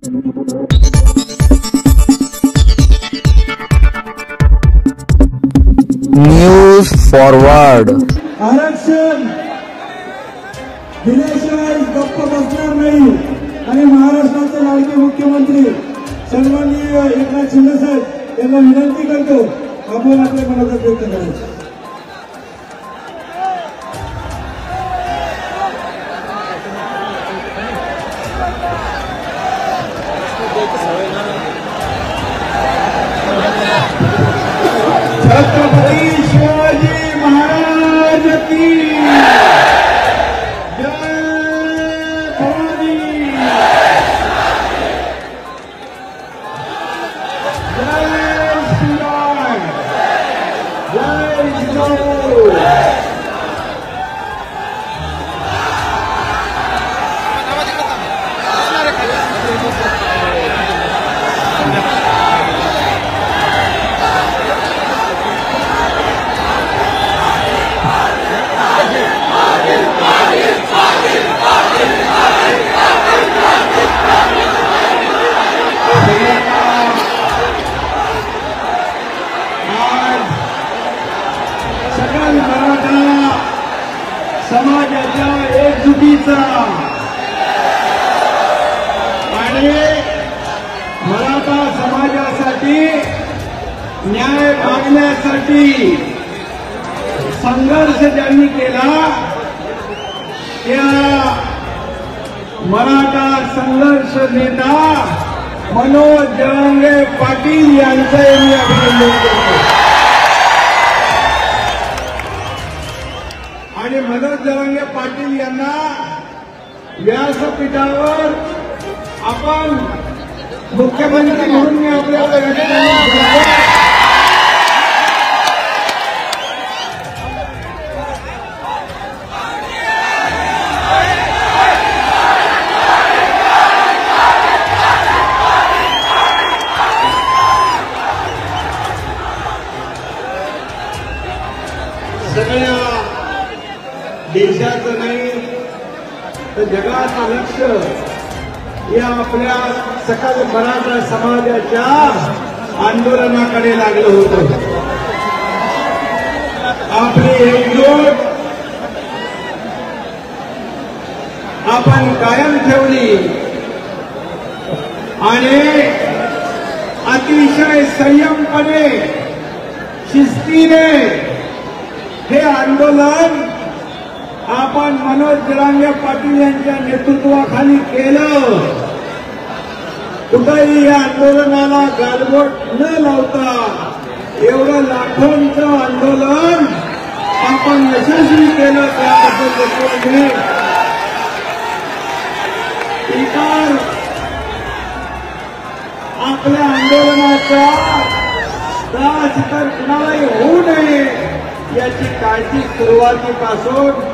News forward. आरक्षण दिल्याशिवाय गप्प बसणार नाही आणि महाराष्ट्राचे लाडके मुख्यमंत्री सन्माननीय एकनाथ शिंदे साहेब यांना विनंती करतो आपण आपल्या मनाचा व्यक्त करायचा। छत्रपती शिवाजी महाराज की जय भवानी, जय श्रीराम, जय जिजाऊ। समाजाच्या एकजुटीचा आणि मराठा समाजासाठी न्याय मागण्यासाठी संघर्ष ज्यांनी केला त्या मराठा संघर्ष नेता मनोज जरांगे पाटील यांचं मी अभिनंदन करतो। आणि मनोज जरांगे पाटील यांना व्यासपीठावर आपण मुख्यमंत्री म्हणून मी आपल्याला सगळ्या देशाचं नाही तर जगाचं लक्ष या आपल्या सकल मराठा समाजाच्या आंदोलनाकडे लागलं होतं। आपली एकजूट आपण कायम ठेवली आणि अतिशय संयमपणे शिस्तीने हे आंदोलन आपण मनोज जरांगे पाटील यांच्या नेतृत्वाखाली केलं। कुठेही या आंदोलनाला गालबोट न लावता एवढं लाखोंचं आंदोलन आपण यशस्वी केलं त्याबद्दल इतर आपल्या आंदोलनाचा त्रास इतर कुणालाही होऊ नये याची काळजी सुरुवातीपासून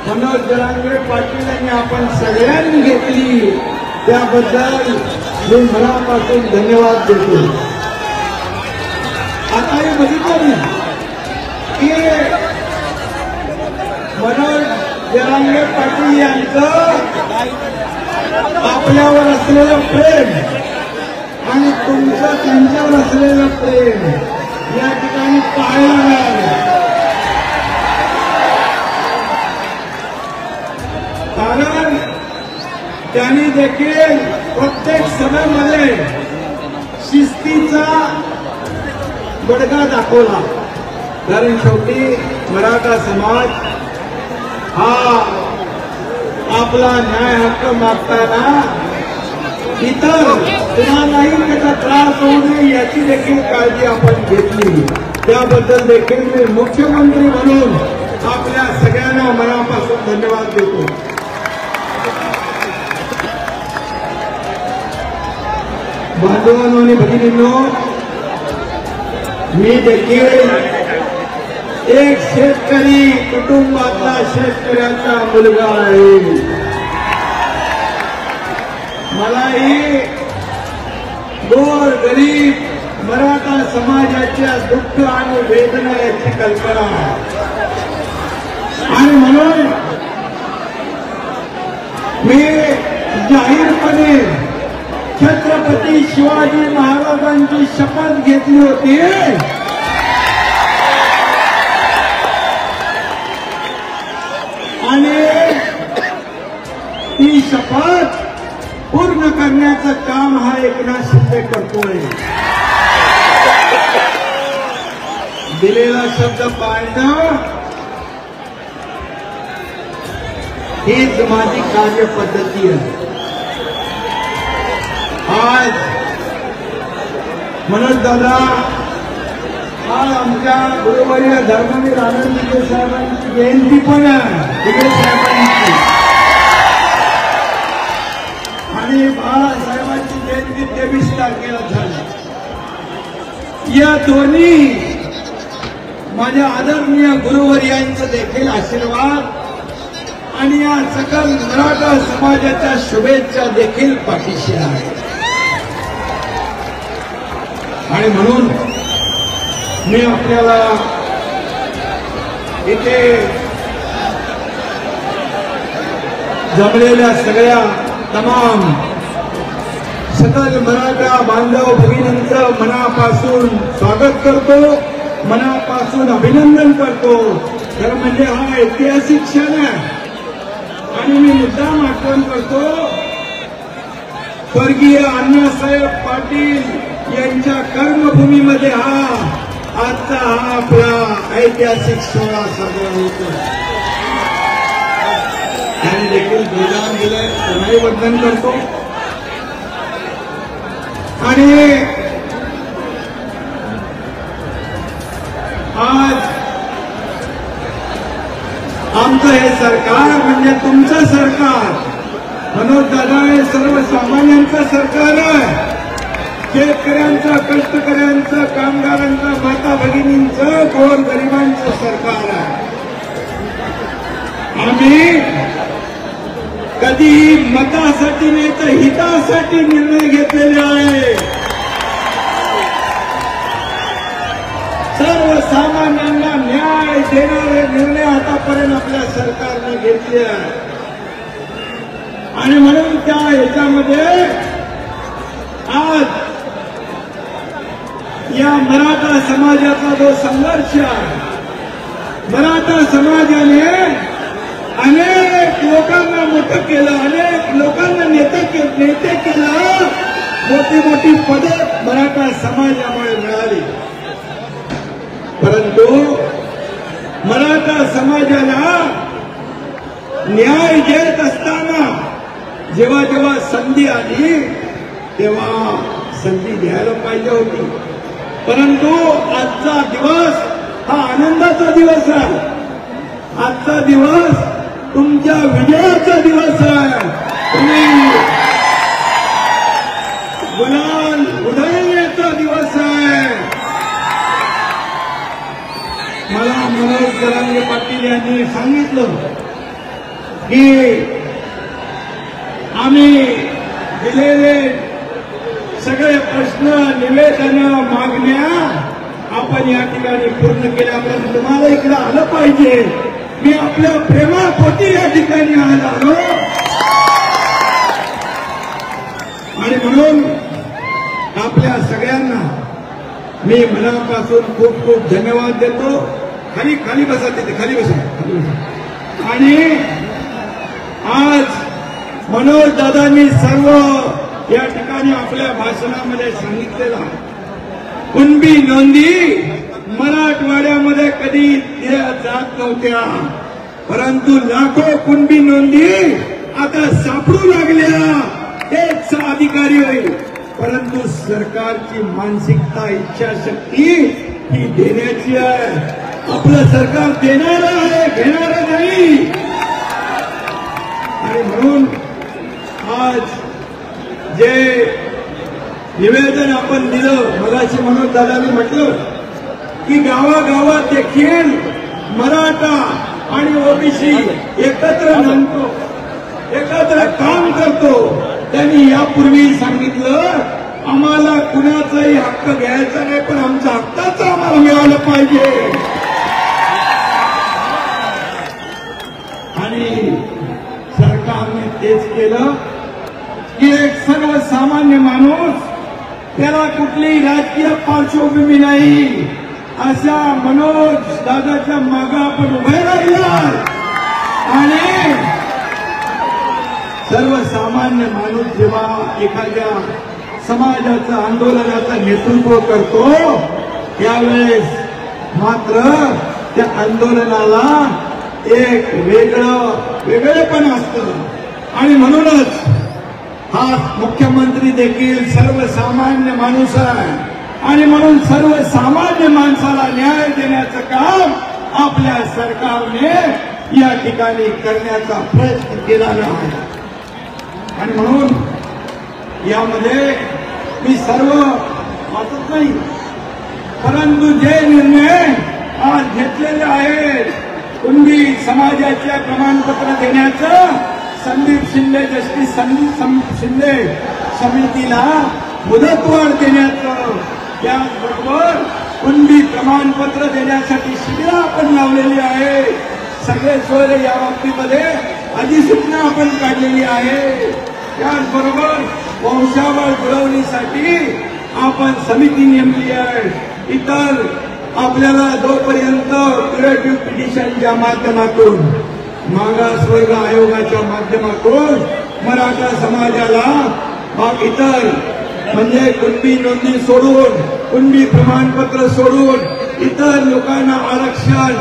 मनोज जरांगे पाटील यांनी आपण सगळ्यांनी घेतली त्याबद्दल मी मनापासून धन्यवाद देतो। आता हे बघितलं की मनोज जरांगे पाटील यांचं आपल्यावर असलेलं प्रेम आणि तुमचं त्यांच्यावर असलेलं प्रेम या ठिकाणी पाहायला मिळालं। कारण त्यांनी देखील प्रत्येक सभेमध्ये शिस्तीचा बडगा दाखवला। कारण शेवटी मराठा समाज हा आपला न्याय हक्क मागताना इतर कुणालाही त्याचा त्रास होऊ नये याची देखील काळजी आपण घेतली। त्याबद्दल देखील मी मुख्यमंत्री म्हणून आपल्या सगळ्यांना मनापासून धन्यवाद देतो। बांधवांनो आणि भगिनींनो, मी देखील एक शेतकरी कुटुंबातला शेतकऱ्याचा मुलगा आहे। मलाही गोर गरीब मराठा समाजाच्या दुःख आणि वेदना याची कल्पना आहे आणि म्हणून मी जाहीरपणे छत्रपती शिवाजी महाराजांची शपथ घेतली होती आणि ती शपथ पूर्ण करण्याचं काम हा एकनाथ शिंदे करतोय. दिलेला शब्द पाळणं हीच माझी कार्यपद्धती आहे. आज मनोज दादा आज आमच्या गुरुवर्य धर्मवीर आनंद दिघे साहेबांची जयंती पण आहे. दिघे साहेबांची आणि बाळासाहेबांची जयंती 23 तारखेला झाली. या दोन्ही माझ्या आदरणीय गुरुवर्यांचा देखील आशीर्वाद आणि या सकल मराठा समाजाच्या शुभेच्छा देखील पाठीशी आहे. आणि म्हणून मी आपल्याला इथे जमलेल्या सगळ्या तमाम सकल मराठा बांधव भगिनींचं मनापासून स्वागत करतो, मनापासून अभिनंदन करतो. खरं म्हणजे हा ऐतिहासिक क्षण आहे आणि मी मुद्दाम आठवण करतो स्वर्गीय अण्णासाहेब पाटील यांच्या कर्मभूमीमध्ये आजचा हा आपला ऐतिहासिक सोहळा साजरा होतो. त्यांनी देखील बलिदान दिलंय, त्यांनाही वंदन करतो. आणि आज आमचं हे सरकार म्हणजे तुमचं सरकार, मनोज दादा हे सर्वसामान्यांचं सरकार आहे. शेतकऱ्यांचं, कष्टकऱ्यांचं, कामगारांचं, माता भगिनींचं, गोरगरिबांचं सरकार आहे. आम्ही कधीही मतासाठी नाही तर हितासाठी निर्णय घेतलेले आहे. सर्वसामान्यांना न्याय देणारे निर्णय आतापर्यंत आपल्या सरकारने घेतले आहे. आणि म्हणून त्या ह्याच्यामध्ये आज या मराठा समाजाचा जो संघर्ष आहे, मराठा समाजाने अनेक लोकांना मोठं केलं, अनेक लोकांना नेते केलं, मोठी मोठी पदे मराठा समाजामुळे मिळाली. परंतु मराठा समाजाला न्याय देत असताना जेव्हा जेव्हा संधी आली तेव्हा संधी द्यायला पाहिजे होती. परंतु आजचा दिवस हा आनंदाचा दिवस आहे. आजचा दिवस तुमच्या विजयाचा दिवस आहे. तुम्ही गुलाल उधळण्याचा दिवस आहे. मला मनोज जरांगे पाटील यांनी सांगितलं की आम्ही दिलेले सगळे प्रश्न, निवेदन, मागण्या आपण या ठिकाणी पूर्ण केल्यापर्यंत तुम्हाला इकडे आलं पाहिजे. मी आपल्या प्रेमापोटी या ठिकाणी आज आलो आणि म्हणून आपल्या सगळ्यांना मी मनापासून खूप खूप धन्यवाद देतो. खाली खाली बसा, तिथे खाली बसा, खाली बसा. आणि आज मनोज दादांनी सर्व या ठिकाणी आपल्या भाषणामध्ये सांगितलेला कुणबी नोंदी मराठवाड्यामध्ये कधी दिल्या जात नव्हत्या, परंतु लाखो कुणबी नोंदी आता सापडू लागल्या. तेच अधिकारी होईल, परंतु सरकारची मानसिकता, इच्छाशक्ती ही देण्याची आहे. आपलं सरकार देणारं आहे, घेणारं नाही. आणि म्हणून आज जे निवेदन आपण दिलं, मगाशी मनोज दादांनी म्हटलं की गावागावात देखील मराठा आणि ओबीसी एकत्र नांदतो, एकत्र काम करतो. त्यांनी यापूर्वी सांगितलं आम्हाला कुणाचाही हक्क घ्यायचा नाही, पण आमच्या हक्काचं आम्हाला मिळालं पाहिजे. आणि सरकारने तेच केलं. की एक सर्वसामान्य माणूस, त्याला कुठली राजकीय पार्श्वभूमी नाही, अशा मनोज दादाच्या मागे आपण उभे राहिला आणि सर्वसामान्य माणूस जेव्हा एखाद्या समाजाचं आंदोलनाचं नेतृत्व करतो त्यावेळेस मात्र त्या आंदोलनाला एक वेगळेपण असतं आणि म्हणूनच हा मुख्यमंत्री देखील सर्वसामान्य माणूस आहे आणि म्हणून सर्वसामान्य माणसाला न्याय देण्याचं काम आपल्या सरकारने या ठिकाणी करण्याचा प्रयत्न केलेला आहे आणि म्हणून यामध्ये मी सर्व वाचत नाही, परंतु जे निर्णय आज घेतलेले आहेत, कुणबी समाजाच्या प्रमाणपत्र देण्याचं, संदीप शिंदे जस्टिस संदीप शिंदे समितीला मुदतवाढ देण्याचं, त्याचबरोबर कुणबी प्रमाणपत्र देण्यासाठी शिबिरं आपण लावलेली आहे, सगळे सोय या बाबतीमध्ये अधिसूचना आपण काढलेली आहे, त्याचबरोबर वंशावळ जुळवणीसाठी आपण समिती नेमली आहे, इतर आपल्याला जोपर्यंत क्युरेटिव्ह पिटिशनच्या माध्यमातून मागासवर्ग आयोगाच्या माध्यमातून मराठा समाजाला इतर म्हणजे कुणबी नोंदणी सोडून, कुणबी प्रमाणपत्र सोडून इतर लोकांना आरक्षण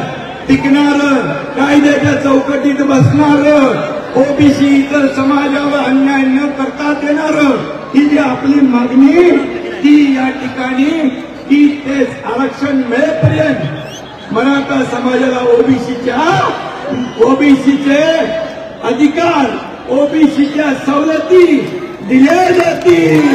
टिकणारं, कायद्याच्या चौकटीत बसणारं, ओबीसी इतर समाजावर अन्याय न करता देणारं, ही जी आपली मागणी ती या ठिकाणी की ते आरक्षण मिळेपर्यंत मराठा समाजाला ओबीसीचे अधिकार, ओबीसीच्या सवलती दिल्या जातील.